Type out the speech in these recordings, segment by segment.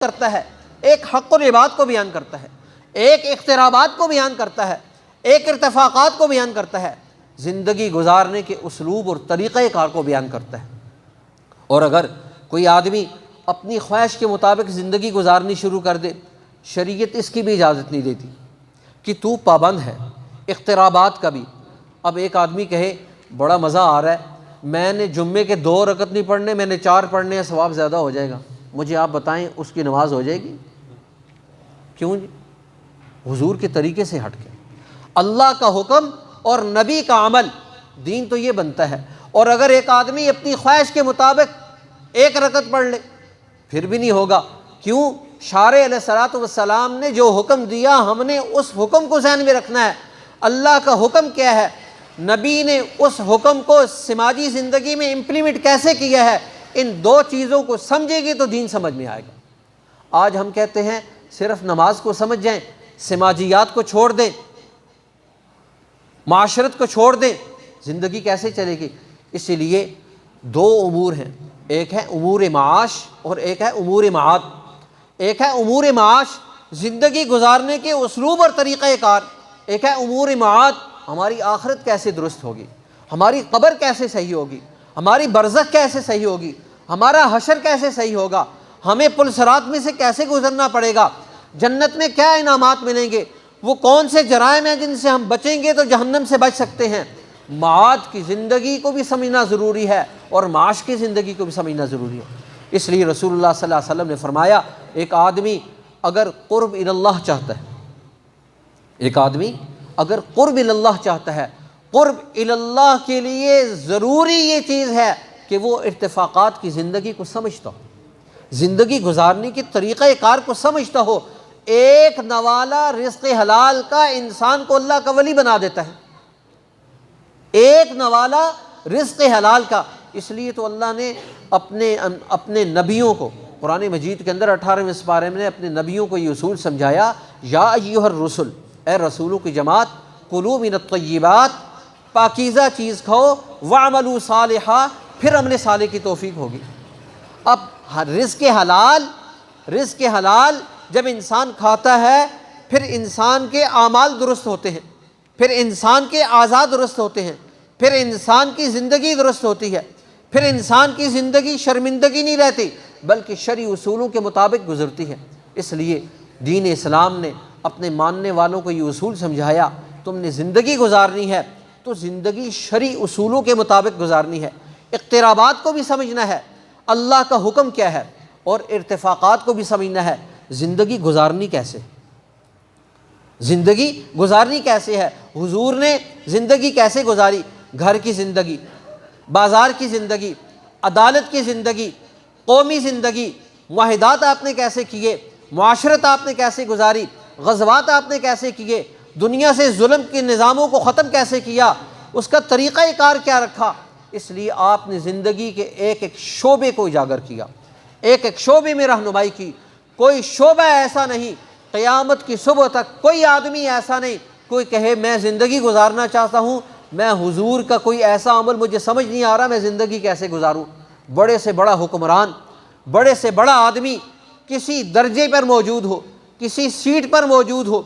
کرتا ہے، ایک حق العباد کو بیان کرتا ہے، ایک اقترابات کو بیان کرتا ہے، ایک ارتفاقات کو بیان کرتا ہے، زندگی گزارنے کے اسلوب اور طریقہ کار کو بیان کرتا ہے۔ اور اگر کوئی آدمی اپنی خواہش کے مطابق زندگی گزارنی شروع کر دے، شریعت اس کی بھی اجازت نہیں دیتی کہ تو پابند ہے اقترابات کا بھی۔ اب ایک آدمی کہے بڑا مزہ آ رہا ہے، میں نے جمعے کے 2 رکعت نہیں پڑھنے، میں نے 4 پڑھنے ہیں، ثواب زیادہ ہو جائے گا، مجھے آپ بتائیں اس کی نماز ہو جائے گی؟ کیوں جی؟ حضور کے طریقے سے ہٹ کے اللہ کا حکم اور نبی کا عمل، دین تو یہ بنتا ہے۔ اور اگر ایک آدمی اپنی خواہش کے مطابق 1 رکعت پڑھ لے پھر بھی نہیں ہوگا، کیوں؟ شارع علیہ الصلوۃ والسلام نے جو حکم دیا ہم نے اس حکم کو ذہن میں رکھنا ہے۔ اللہ کا حکم کیا ہے، نبی نے اس حکم کو سماجی زندگی میں امپلیمنٹ کیسے کیا ہے، ان 2 چیزوں کو سمجھے گی تو دین سمجھ میں آئے گا۔ آج ہم کہتے ہیں صرف نماز کو سمجھ جائیں، سماجیات کو چھوڑ دیں، معاشرت کو چھوڑ دیں، زندگی کیسے چلے گی؟ اسی لیے 2 امور ہیں، ایک ہے امور معاش اور ایک ہے امور معاد۔ ایک ہے امور معاش، زندگی گزارنے کے اسلوب اور طریقہ کار، ایک ہے امور معاد، ہماری آخرت کیسے درست ہوگی، ہماری قبر کیسے صحیح ہوگی، ہماری برزخ کیسے صحیح ہوگی، ہمارا حشر کیسے صحیح ہوگا، ہمیں پل صراط میں سے کیسے گزرنا پڑے گا، جنت میں کیا انعامات ملیں گے، وہ کون سے جرائم ہیں جن سے ہم بچیں گے تو جہنم سے بچ سکتے ہیں۔ معاد کی زندگی کو بھی سمجھنا ضروری ہے اور معاش کی زندگی کو بھی سمجھنا ضروری ہے۔ اس لیے رسول اللہ صلی اللہ علیہ وسلم نے فرمایا، ایک آدمی اگر قرب اللہ چاہتا ہے، ایک آدمی اگر قرب اللہ چاہتا ہے، قرب اللہ کے لیے ضروری یہ چیز ہے کہ وہ ارتفاقات کی زندگی کو سمجھتا ہو، زندگی گزارنے کے طریقہ کار کو سمجھتا ہو۔ ایک نوالا رزق حلال کا انسان کو اللہ کا ولی بنا دیتا ہے، ایک نوالا رزق حلال کا۔ اس لیے تو اللہ نے اپنے نبیوں کو قرآن مجید کے اندر 18ویں سپارے میں اپنے نبیوں کو یہ اصول سمجھایا، یا ایھا الرسل، اے رسولوں کی جماعت، کلوا من الطیبات، پاکیزہ چیز کھاؤ، واعملوا صالحا، پھر عمل صالح کی توفیق ہوگی۔ اب رزق حلال جب انسان کھاتا ہے پھر انسان کے اعمال درست ہوتے ہیں، پھر انسان کے اعضاء درست ہوتے ہیں، پھر انسان کی زندگی درست ہوتی ہے، پھر انسان کی زندگی شرمندگی نہیں رہتی بلکہ شرعی اصولوں کے مطابق گزرتی ہے۔ اس لیے دین اسلام نے اپنے ماننے والوں کو یہ اصول سمجھایا، تم نے زندگی گزارنی ہے تو زندگی شرعی اصولوں کے مطابق گزارنی ہے، اقترابات کو بھی سمجھنا ہے، اللہ کا حکم کیا ہے، اور ارتفاقات کو بھی سمجھنا ہے۔ زندگی گزارنی کیسے، زندگی گزارنی کیسے ہے، حضور نے زندگی کیسے گزاری، گھر کی زندگی، بازار کی زندگی، عدالت کی زندگی، قومی زندگی، معاہدات آپ نے کیسے کیے، معاشرت آپ نے کیسے گزاری، غزوات آپ نے کیسے کیے، دنیا سے ظلم کے نظاموں کو ختم کیسے کیا، اس کا طریقہ کار کیا رکھا۔ اس لیے آپ نے زندگی کے ایک ایک شعبے کو اجاگر کیا، ایک ایک شعبے میں رہنمائی کی۔ کوئی شعبہ ایسا نہیں، قیامت کی صبح تک کوئی آدمی ایسا نہیں کوئی کہے میں زندگی گزارنا چاہتا ہوں، میں حضور کا کوئی ایسا عمل مجھے سمجھ نہیں آ رہا، میں زندگی کیسے گزاروں۔ بڑے سے بڑا حکمران، بڑے سے بڑا آدمی کسی درجے پر موجود ہو، کسی سیٹ پر موجود ہو،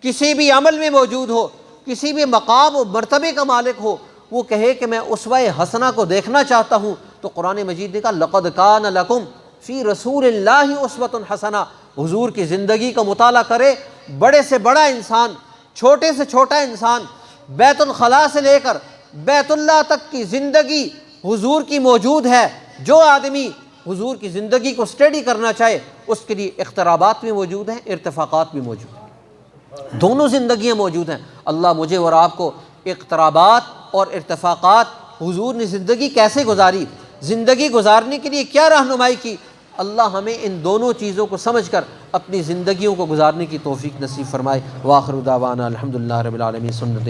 کسی بھی عمل میں موجود ہو، کسی بھی مقام و مرتبے کا مالک ہو، وہ کہے کہ میں اسوہ حسنہ کو دیکھنا چاہتا ہوں، تو قرآن مجید نے کہا لقد کان لکم فی رسول اللہ اسوۃ حسنہ۔ حضور کی زندگی کا مطالعہ کرے، بڑے سے بڑا انسان، چھوٹے سے چھوٹا انسان، بیت الخلاء سے لے کر بیت اللہ تک کی زندگی حضور کی موجود ہے۔ جو آدمی حضور کی زندگی کو اسٹڈی کرنا چاہے اس کے لیے اقترابات بھی موجود ہیں، ارتفاقات بھی موجود ہیں، دونوں زندگیاں موجود ہیں۔ اللہ مجھے اور آپ کو اقترابات اور ارتفاقات، حضور نے زندگی کیسے گزاری، زندگی گزارنے کے لیے کیا رہنمائی کی، اللہ ہمیں ان دونوں چیزوں کو سمجھ کر اپنی زندگیوں کو گزارنے کی توفیق نصیب فرمائے۔ وآخر دعوانا الحمدللہ رب العالمین۔ سنت